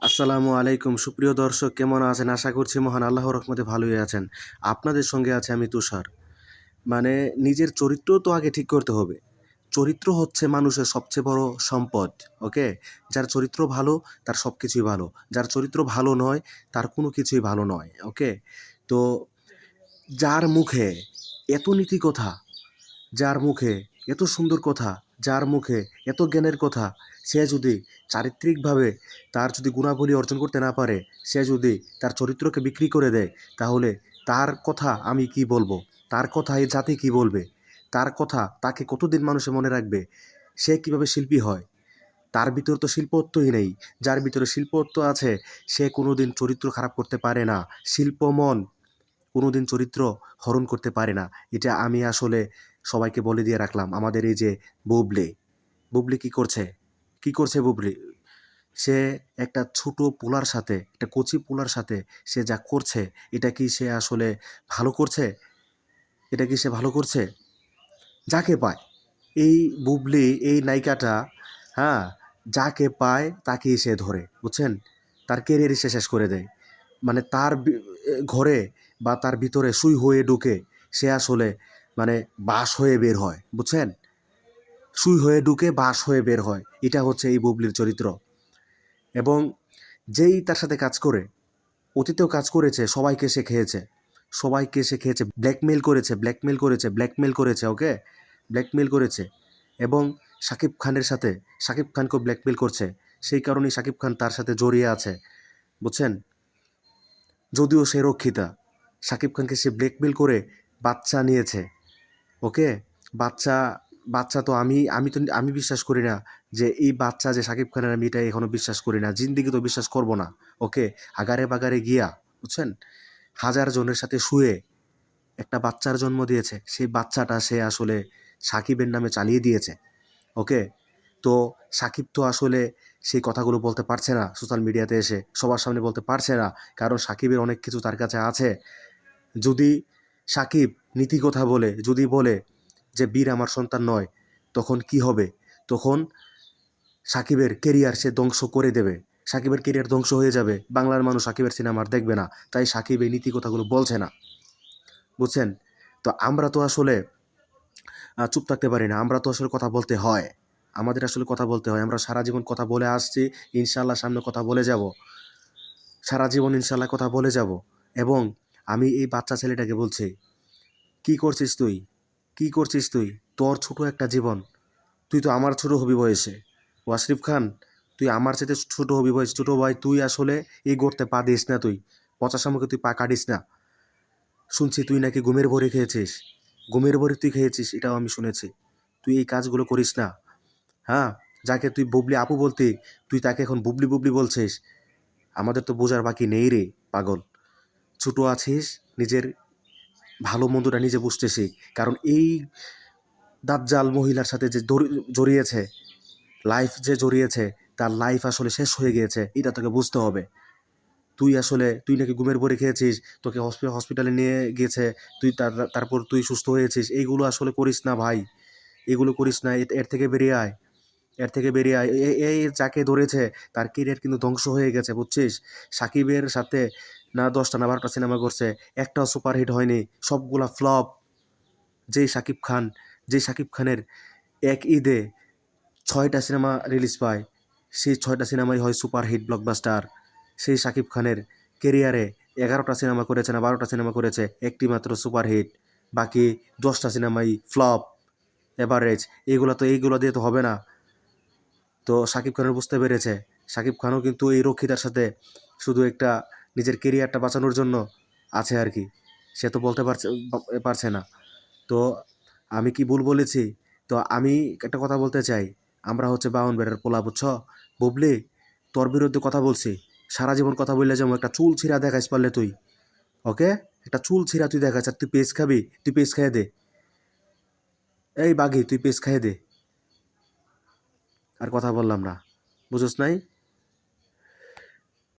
আসসালামু আলাইকুম সুপ্রিয় দর্শক, কেমন আছেন? আশা করছি মহান আল্লাহর রহমতে ভালোই আছেন। আপনাদের সঙ্গে আছে আমি তুষার। মানে নিজের চরিত্র তো আগে ঠিক করতে হবে। চরিত্র হচ্ছে মানুষের সবচেয়ে বড় সম্পদ। ওকে? যার চরিত্র ভালো তার সবকিছুই ভালো। যার চরিত্র ভালো নয় তার কোনো কিছুই ভালো নয়। ওকে? তো যার মুখে এত নীতি কথা, যার মুখে এত সুন্দর কথা, যার মুখে এত জ্ঞানের কথা, সে যদি চারিত্রিকভাবে তার যদি গুণাবলী অর্জন করতে না পারে, সে যদি তার চরিত্রকে বিক্রি করে দেয়, তাহলে তার কথা আমি কি বলবো? তার কথা এই জাতি কি বলবে? তার কথা তাকে কতদিন মানুষে মনে রাখবে? সে কিভাবে শিল্পী হয়? তার ভিতর তো শিল্পত্বই নেই। যার ভিতরে শিল্পত্ব আছে, সে কোনোদিন চরিত্র খারাপ করতে পারে না। শিল্পমন কোনোদিন চরিত্র হরণ করতে পারে না। এটা আমি আসলে সবাইকে বলে দিয়ে রাখলাম। আমাদের এই যে বুবলি, বুবলি কি করছে? কি করছে বুবলি? সে একটা ছোট পোলার সাথে, একটা কচি পোলার সাথে সে যা করছে, এটা কি সে আসলে ভালো করছে? এটা কি সে ভালো করছে? যাকে পায়, এই বুবলি, এই নায়িকাটা, হ্যাঁ, যাকে পায় তাকেই সে ধরে, বুঝছেন? তার কেরিয়ারই সে শেষ করে দেয়। মানে তার ঘরে বা তার ভিতরে সুই হয়ে ঢুকে সে আসলে মানে বাঁশ হয়ে বের হয়, বুঝছেন? সুই হয়ে ঢুকে বাঁশ হয়ে বের হয়। এটা হচ্ছে এই বুবলির চরিত্র। এবং যেই তার সাথে কাজ করে, অতীতেও কাজ করেছে, সবাইকে সে খেয়েছে। সবাইকে সে খেয়েছে, ব্ল্যাকমেইল করেছে, ব্ল্যাকমেইল করেছে, ব্ল্যাকমেইল করেছে, ওকে? ব্ল্যাকমেইল করেছে। এবং শাকিব খানের সাথে, শাকিব খানকেও ব্ল্যাকমেইল করছে। সেই কারণেই শাকিব খান তার সাথে জড়িয়ে আছে, বুঝছেন? যদিও সে রক্ষিতা, শাকিব খানকে সে ব্ল্যাকমেইল করে বাচ্চা নিয়েছে, ওকে? বাচ্চা, বাচ্চা তো আমি বিশ্বাস করি না যে এই বাচ্চা যে শাকিব খানের, আমি এটা এখনো বিশ্বাস করি না। জিন্দেগি তো বিশ্বাস করব না, ওকে? আগারে বাগারে গিয়া, বুঝছেন? হাজার জনের সাথে শুয়ে একটা বাচ্চার জন্ম দিয়েছে। সেই বাচ্চাটা সে আসলে সাকিবের নামে চালিয়ে দিয়েছে, ওকে? তো সাকিব তো আসলে সেই কথাগুলো বলতে পারছে না, সোশ্যাল মিডিয়াতে এসে সবার সামনে বলতে পারছে না, কারণ সাকিবের অনেক কিছু তার কাছে আছে। যদি সাকিব নীতি কথা বলে, যদি বলে যে বীর আমার সন্তান নয়, তখন কি হবে? তখন সাকিবের কেরিয়ার সে ধ্বংস করে দেবে। সাকিবের কেরিয়ার ধ্বংস হয়ে যাবে, বাংলার মানুষ সাকিবের সিনেমা আর দেখবে না। তাই সাকিব এই নীতি কথাগুলো বলছে না, বুঝছেন? তো আমরা তো আসলে চুপ থাকতে পারি না, আমরা তো আসলে কথা বলতে হয়। আমাদের আসলে কথা বলতে হয়। আমরা সারা জীবন কথা বলে আসছি, ইনশাল্লাহ সামনে কথা বলে যাব। সারা জীবন ইনশাল্লাহ কথা বলে যাব। এবং আমি এই বাচ্চা ছেলেটাকে বলছি, কি করছিস তুই? কি করছিস তুই? তোর ছোট একটা জীবন, তুই তো আমার ছোট হবি বয়সে। ওয়াসিফ খান, তুই আমার চাইতে ছোট হবি বয়স। ছোট ভাই, তুই আসলে এই গর্তে পা দিস না। তুই পচার মুখে তুই পা কাটিস না। শুনছি তুই নাকি ঘুমের ভরে খেয়েছিস। ঘুমের ভরে তুই খেয়েছিস, এটাও আমি শুনেছি। তুই এই কাজগুলো করিস না, হ্যাঁ? যাকে তুই বুবলি আপু বলতি, তুই তাকে এখন বুবলি বুবলি বলছিস। আমাদের তো বোঝার বাকি নেই রে, পাগল। ছোট আছিস, নিজের ভালো মন্দটা নিজে বুঝতে শিখ। কারণ এই দাজ্জাল মহিলার সাথে যে জড়িয়েছে, লাইফ যে জড়িয়েছে, তার লাইফ আসলে শেষ হয়ে গিয়েছে, এটা তোকে বুঝতে হবে। তুই আসলে, তুই নাকি ঘুমের ভরে খেয়েছিস, তোকে হসপিটালে নিয়ে গিয়েছে, তুই তারপর তুই সুস্থ হয়েছিস। এইগুলো আসলে করিস না ভাই, এগুলো করিস না। এর থেকে বেরিয়ে আয়, এর থেকে বেরিয়ে আয়। এই যাকে ধরেছে তার কেরিয়ার কিন্তু ধ্বংস হয়ে গেছে, বুঝছিস? সাকিবের সাথে না 10টা না 12টা সিনেমা করছে, একটাও সুপারহিট হয়নি, সবগুলা ফ্লপ। যে শাকিব খানের এক ঈদে 6টা সিনেমা রিলিজ পায়, সেই 6টা সিনেমাই হয় সুপারহিট ব্লকবাস্টার। সেই শাকিব খানের কেরিয়ারে 11টা সিনেমা করেছে না 12টা সিনেমা করেছে, একটি মাত্র সুপারহিট। বাকি 10টা সিনেমাই ফ্লপ, এভারেজ। এইগুলো দিয়ে তো হবে না। তো শাকিব খানের বুঝতে পেরেছে। শাকিব খানও কিন্তু এই রক্ষিতার সাথে শুধু একটা নিজের কেরিয়ারটা বাঁচানোর জন্য আছে আর কি। সে তো বলতে পারছে না। তো আমি কি ভুল বলেছি? তো আমি একটা কথা বলতে চাই, আমরা হচ্ছে বাউন বেড়ার পোলা, বুঝছ? বুবলি, তোর বিরুদ্ধে কথা বলছি, সারা জীবন কথা বললে যেমন একটা চুল ছিঁড়া দেখাইস পারলে তুই, ওকে? একটা চুল ছিঁড়া তুই দেখাস। আর তুই পেস্ট খাবি, তুই পেস্ট খাইয়ে দে। এই বাঘি, তুই পেস্ট খাইয়ে দে। আর কথা বললাম না, বুঝোস নাই?